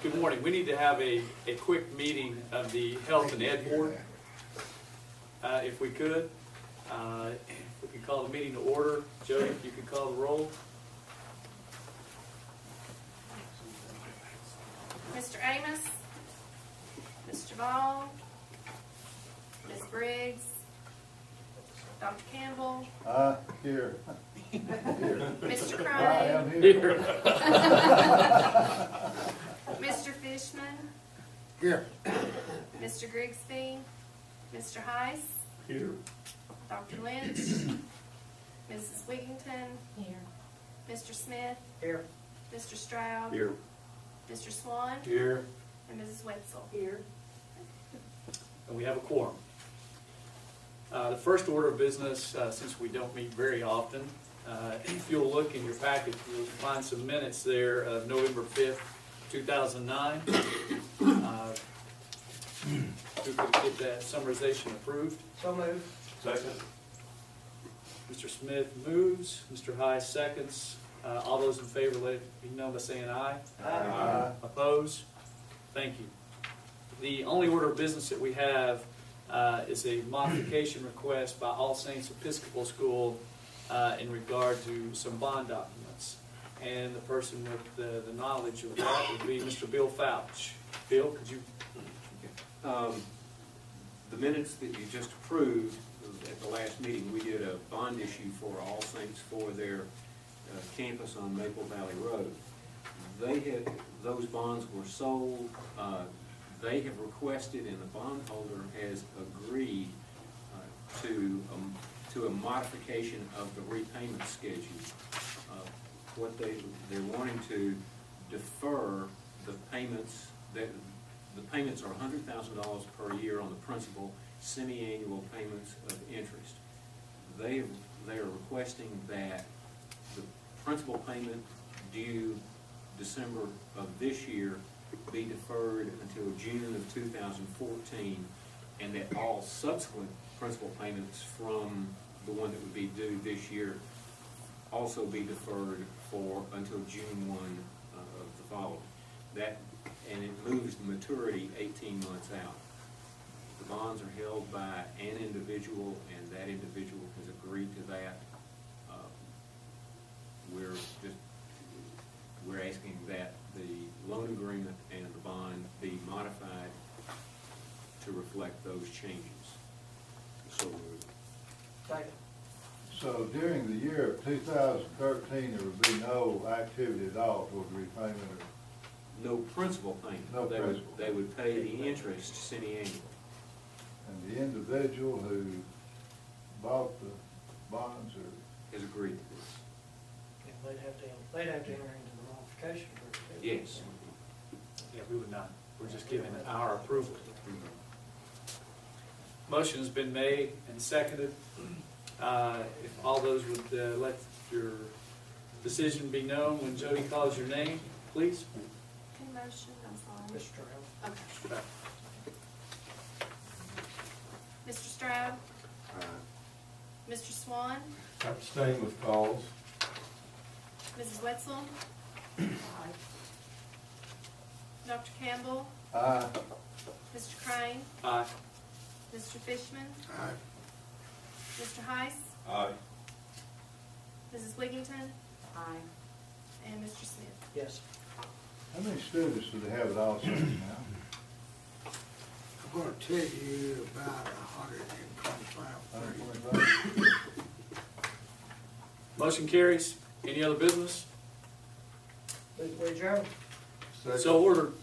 Good morning. We need to have a quick meeting of the Health and Ed Board, if we could. If we could call the meeting to order. Jody, if you could call the roll. Mr. Amos, Mr. Ball, Ms. Briggs, Dr. Campbell, Here. Mr. I Crane, am here. Mr. Fishman, Here. Mr. Grigsby, Mr. Heiss, Here. Dr. Lynch, Mrs. Wigington, Here. Mr. Smith, Here. Mr. Stroud, Here. Mr. Swan, Here. and Mrs. Wetzel. Here. And we have a quorum. The first order of business, since we don't meet very often, if you'll look in your packet, you'll find some minutes there of November 5th, 2009. Who could get that summarization approved? So moved. Second. Mr. Smith moves, Mr. High seconds. All those in favor, let it be known by saying aye. Aye. Opposed? Thank you. The only order of business that we have is a modification request by All Saints Episcopal School in regard to some bond documents. And the person with the knowledge of that would be Mr. Bill Fouch. Bill, could you? The minutes that you just approved at the last meeting, we did a bond issue for All Saints for their campus on Maple Valley Road. Those bonds were sold. They have requested, and the bondholder has agreed to a modification of the repayment schedule. What they're wanting to defer the payments. The payments are $100,000 per year on the principal, semi-annual payments of interest. They are requesting that the principal payment due December of this year be deferred until June of 2014, and that all subsequent principal payments from the one that would be due this year also be deferred until June 1 of the following. And it moves the maturity 18 months out. The bonds are held by an individual, and that individual has agreed to that. We're asking that the loan agreement and the bond be modified to reflect those changes. So moved. Second. So during the year of 2013, there would be no activity at all toward repayment of. No principal payment. No principal. They would pay the interest semi-annual. And the individual who bought the bonds Has agreed to this. Yeah, they'd have to enter into the modification first. Yes. Yeah, we would not. We're just giving our approval. Motion has been made and seconded. If all those would let your decision be known when Jody calls your name, please. Any motion? I'm sorry. Mr. Stroud. Okay. Mr. Stroud, Mr. Swan, Abstain with cause. Mrs. Wetzel, Dr. Campbell, Aye. Mr. Crane, Aye. Mr. Fishman, Aye. Mr. Heiss, Aye. Mrs. Wigington, and Mr. Smith. Yes. How many students do they have at All Saints now? I'm gonna tell you about 125, 30. 125? Motion carries. Any other business? Move to adjourn. So ordered.